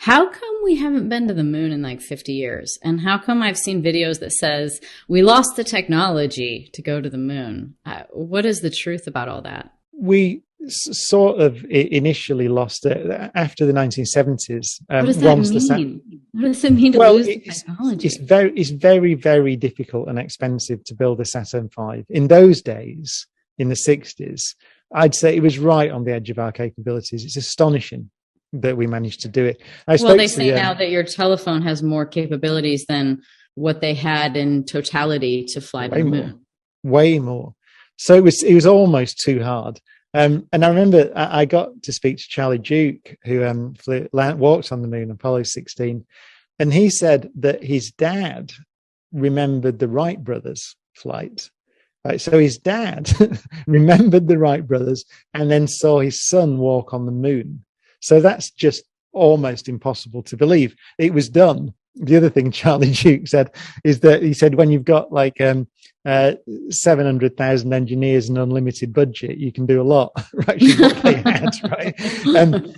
How come we haven't been to the moon in like 50 years? And how come I've seen videos that says we lost the technology to go to the moon? What is the truth about all that? We sort of initially lost it after the 1970s. What does that mean? What does it mean to lose the technology? It's very, very difficult and expensive to build a Saturn V. In those days, in the 60s, I'd say it was right on the edge of our capabilities. It's astonishing that we managed to do it. Well, they say now that your telephone has more capabilities than what they had in totality to fly to the moon. Way more. So it was almost too hard. And I remember I got to speak to Charlie Duke, who walked on the moon, Apollo 16, and he said that his dad remembered the Wright brothers' flight. Right, so his dad remembered the Wright brothers and then saw his son walk on the moon. So that's just almost impossible to believe. It was done. The other thing Charlie Duke said is that he said when you've got like 700,000 engineers and unlimited budget, you can do a lot. Right? What they had, right?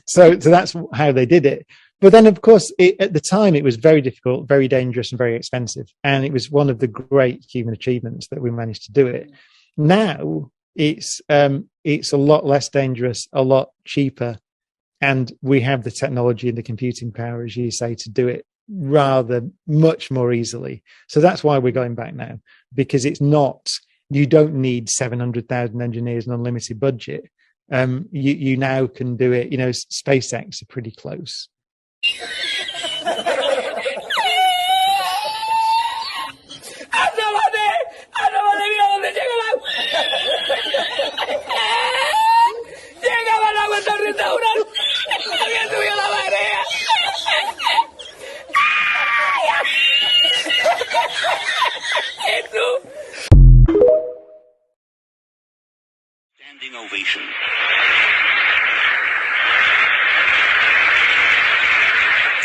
So that's how they did it. But then, of course, at the time, it was very difficult, very dangerous, and very expensive. And it was one of the great human achievements that we managed to do it. Now it's a lot less dangerous, a lot cheaper, and we have the technology and the computing power, as you say, to do it rather much more easily. So that's why we're going back now, because you don't need 700,000 engineers and unlimited budget. You now can do it. SpaceX are pretty close. Standing ovation.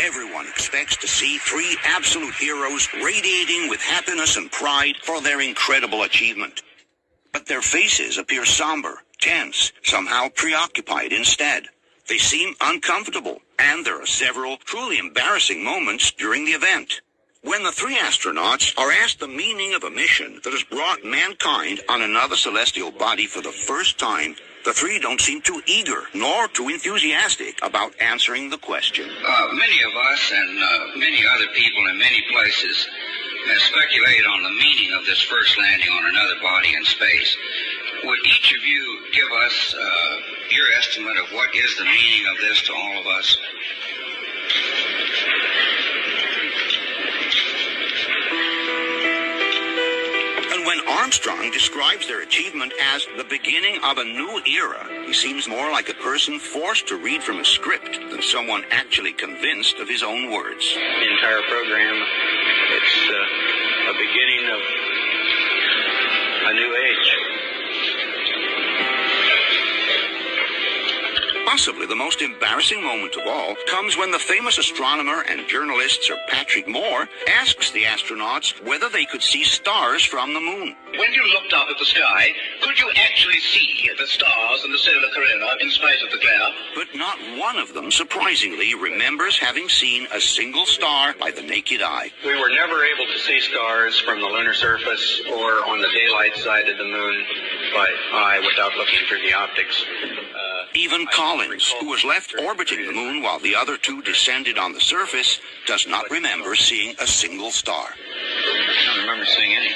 Everyone expects to see three absolute heroes radiating with happiness and pride for their incredible achievement. But their faces appear somber, tense, somehow preoccupied instead. They seem uncomfortable, and there are several truly embarrassing moments during the event. When the three astronauts are asked the meaning of a mission that has brought mankind on another celestial body for the first time, the three don't seem too eager nor too enthusiastic about answering the question. Many of us and many other people in many places speculate on the meaning of this first landing on another body in space. Would each of you give us your estimate of what is the meaning of this to all of us? When Armstrong describes their achievement as the beginning of a new era, he seems more like a person forced to read from a script than someone actually convinced of his own words. The entire program, it's a beginning of a new age. Possibly the most embarrassing moment of all comes when the famous astronomer and journalist Sir Patrick Moore asks the astronauts whether they could see stars from the moon. When you looked up at the sky, could you actually see the stars and the solar corona in spite of the glare? But not one of them, surprisingly, remembers having seen a single star by the naked eye. We were never able to see stars from the lunar surface or on the daylight side of the moon by eye without looking through the optics. Even Collins, who was left orbiting the moon while the other two descended on the surface, does not remember seeing a single star. I don't remember seeing any.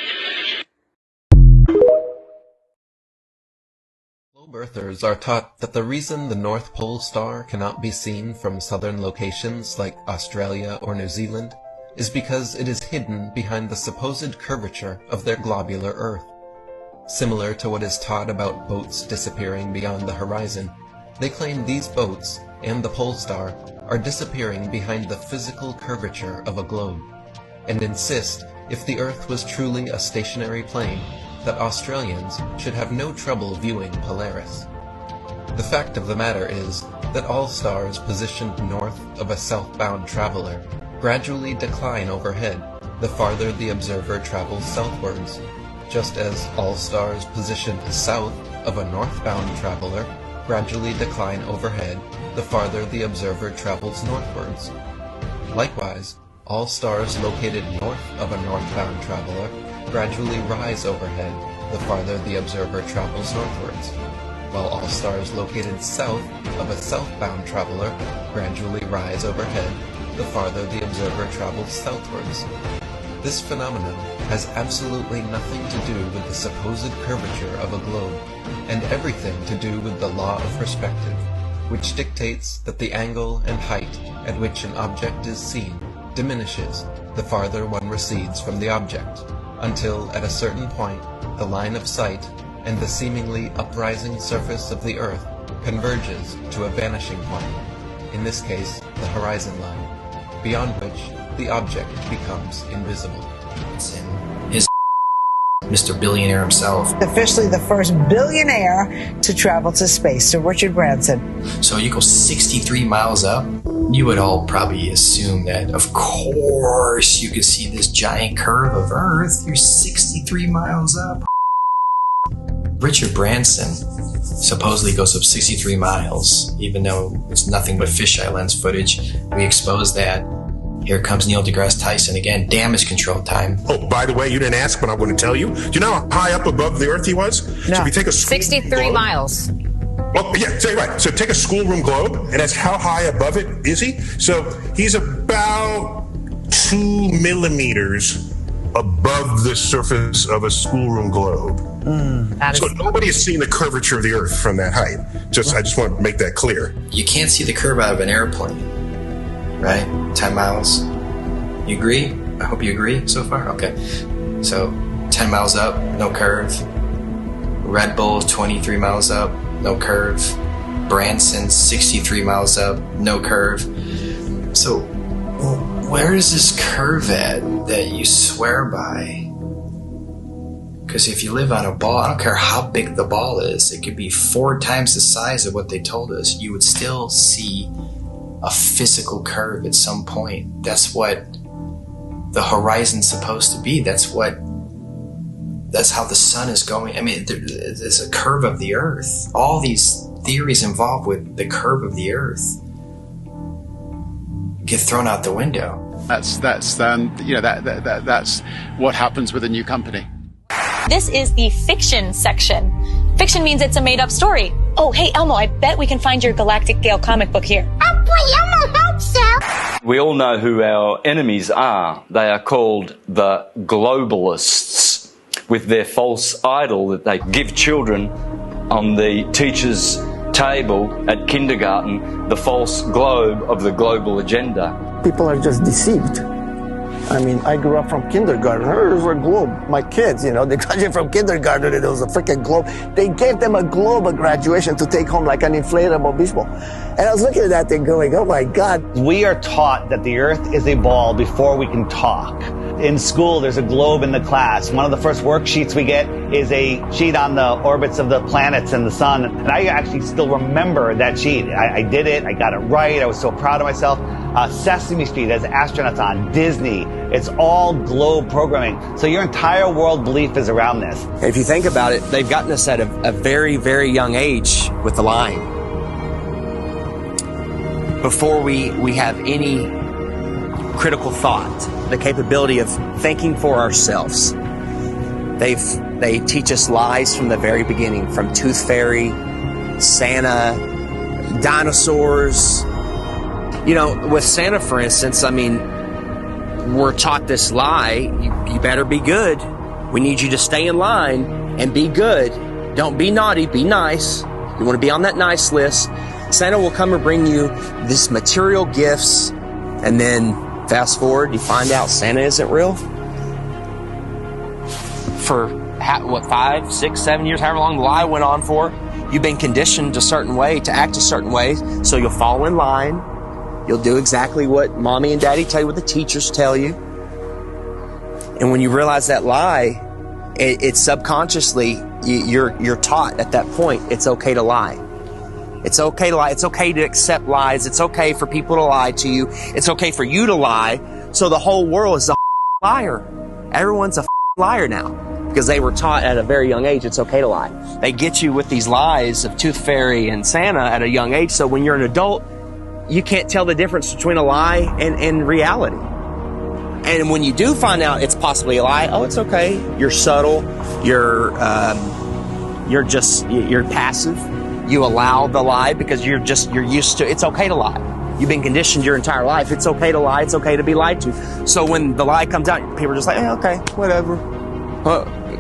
Globe Earthers are taught that the reason the North Pole star cannot be seen from southern locations like Australia or New Zealand is because it is hidden behind the supposed curvature of their globular Earth. Similar to what is taught about boats disappearing beyond the horizon, they claim these boats, and the pole star, are disappearing behind the physical curvature of a globe, and insist, if the Earth was truly a stationary plane, that Australians should have no trouble viewing Polaris. The fact of the matter is that all stars positioned north of a southbound traveler gradually decline overhead the farther the observer travels southwards, just as all stars positioned south of a northbound traveler gradually decline overhead the farther the observer travels northwards. Likewise, all stars located north of a northbound traveler gradually rise overhead the farther the observer travels northwards, while all stars located south of a southbound traveler gradually rise overhead the farther the observer travels southwards. This phenomenon has absolutely nothing to do with the supposed curvature of a globe, and everything to do with the law of perspective, which dictates that the angle and height at which an object is seen diminishes the farther one recedes from the object, until at a certain point the line of sight and the seemingly uprising surface of the earth converges to a vanishing point, in this case the horizon line, beyond which the object becomes invisible. His Mr. Billionaire himself. Officially the first billionaire to travel to space, Sir Richard Branson. So you go 63 miles up, you would all probably assume that, of course, you could see this giant curve of Earth. You're 63 miles up. Richard Branson supposedly goes up 63 miles, even though it's nothing but fisheye lens footage. We exposed that. Here comes Neil deGrasse Tyson again, damage control time. Oh, by the way, you didn't ask, but I'm going to tell you. Do you know how high up above the Earth he was? No. So if you take a 63 miles. Well, yeah, right. So take a schoolroom globe, and that's how high above it is he? So he's about 2 millimeters above the surface of a schoolroom globe. So nobody has seen the curvature of the Earth from that height. I just want to make that clear. You can't see the curve out of an airplane, right? 10 miles. You agree? I hope you agree so far. Okay. So 10 miles up, no curve. Red Bull 23 miles up, no curve. Branson 63 miles up, no curve. So where is this curve at that you swear by? Because if you live on a ball, I don't care how big the ball is, it could be 4 times the size of what they told us, you would still see a physical curve at some point. That's what the horizon's supposed to be. That's how the sun is going. I mean, there's a curve of the Earth. All these theories involved with the curve of the Earth get thrown out the window. That's what happens with a new company. This is the fiction section. Fiction means it's a made-up story. Oh, hey, Elmo, I bet we can find your Galactic Gale comic book here. Oh, boy, Elmo hopes so. We all know who our enemies are. They are called the globalists, with their false idol that they give children on the teacher's table at kindergarten, the false globe of the global agenda. People are just deceived. I mean, I grew up from kindergarten. There's a globe. My kids, they graduated from kindergarten and it was a freaking globe. They gave them a globe at graduation to take home like an inflatable beach ball. And I was looking at that thing going, oh my God. We are taught that the Earth is a ball before we can talk. In school, there's a globe in the class. One of the first worksheets we get is a sheet on the orbits of the planets and the sun. And I actually still remember that sheet. I did it. I got it right. I was so proud of myself. Sesame Street has astronauts on, Disney. It's all globe programming. So your entire world belief is around this. If you think about it, they've gotten us at a very, very young age with the lying. Before we have any critical thought, the capability of thinking for ourselves. They teach us lies from the very beginning, from Tooth Fairy, Santa, dinosaurs. With Santa, for instance, I mean, we're taught this lie, you better be good. We need you to stay in line and be good. Don't be naughty, be nice. You want to be on that nice list. Santa will come and bring you this material gifts, and then fast forward, you find out Santa isn't real. For 5, 6, 7 years, however long the lie went on for, you've been conditioned a certain way, to act a certain way, so you'll fall in line. You'll do exactly what mommy and daddy tell you, what the teachers tell you. And when you realize that lie, it's subconsciously, you're taught at that point, it's okay to lie. It's okay to lie. It's okay to accept lies. It's okay for people to lie to you. It's okay for you to lie. So the whole world is a liar. Everyone's a liar now. because they were taught at a very young age it's okay to lie. They get you with these lies of Tooth Fairy and Santa at a young age, so when you're an adult, you can't tell the difference between a lie and reality. And when you do find out it's possibly a lie, oh, it's okay. You're subtle. You're passive. You allow the lie because you're used to, it's okay to lie. You've been conditioned your entire life. It's okay to lie. It's okay to be lied to. So when the lie comes out, people are just like, okay, whatever.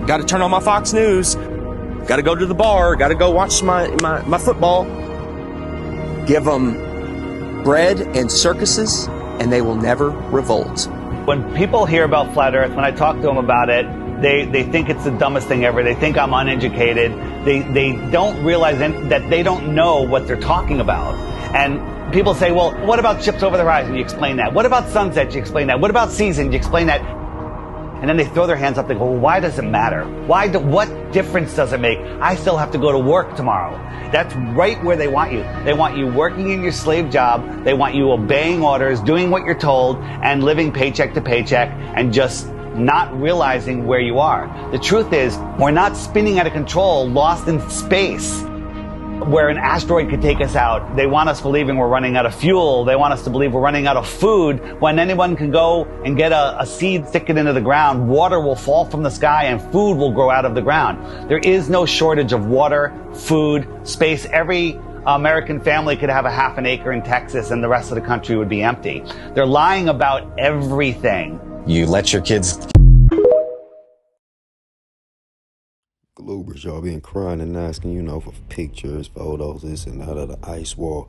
Got to turn on my Fox News. Got to go to the bar. Got to go watch my football. Give them bread and circuses, and they will never revolt. When people hear about flat Earth, when I talk to them about it, they think it's the dumbest thing ever. They think I'm uneducated. They don't realize that they don't know what they're talking about. And people say, well, what about ships over the horizon? You explain that. What about sunsets? You explain that. What about seasons? You explain that. And then they throw their hands up. They go, well, why does it matter? What difference does it make? I still have to go to work tomorrow. That's right where they want you. They want you working in your slave job. They want you obeying orders, doing what you're told, and living paycheck to paycheck, and just not realizing where you are. The truth is, we're not spinning out of control, lost in space, where an asteroid could take us out. They want us believing we're running out of fuel. They want us to believe we're running out of food, when anyone can go and get a seed, stick it into the ground. Water will fall from the sky and food will grow out of the ground. There is no shortage of water, food, space. Every American family could have a half an acre in Texas and the rest of the country would be empty. They're lying about everything. You let your kids... Gloobers, y'all been crying and asking, for pictures, photos, this and that of the ice wall.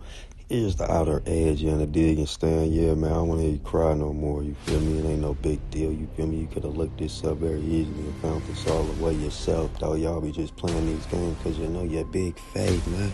Here's the outer edge, you the dig and stand. Yeah, man, I don't want to hear you cry no more, you feel me? It ain't no big deal, you feel me? You could have looked this up very easily and found this all the way yourself, though. Y'all be just playing these games because you know you're big fake, man.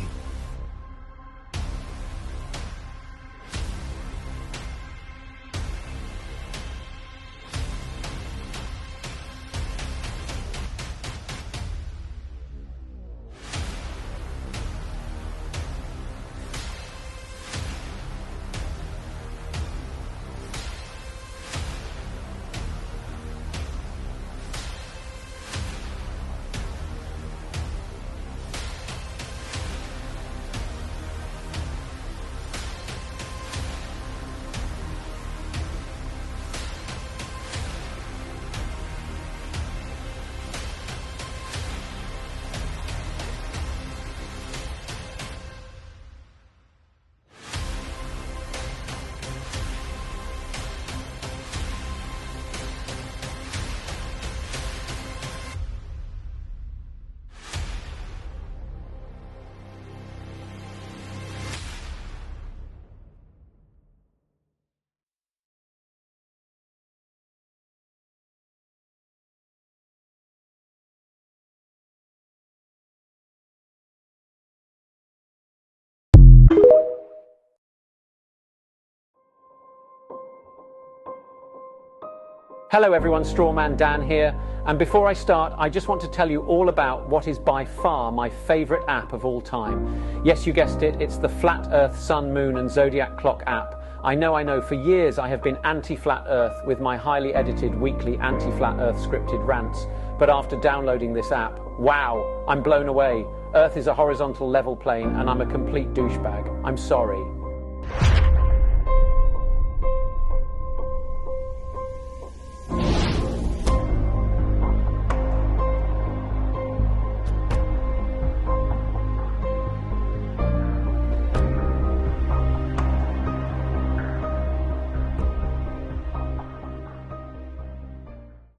Hello everyone, Strawman Dan here, and before I start I just want to tell you all about what is by far my favourite app of all time. Yes, you guessed it, it's the Flat Earth, Sun, Moon and Zodiac Clock app. I know, for years I have been anti-Flat Earth with my highly edited weekly anti-Flat Earth scripted rants, but after downloading this app, wow, I'm blown away. Earth is a horizontal level plane and I'm a complete douchebag. I'm sorry.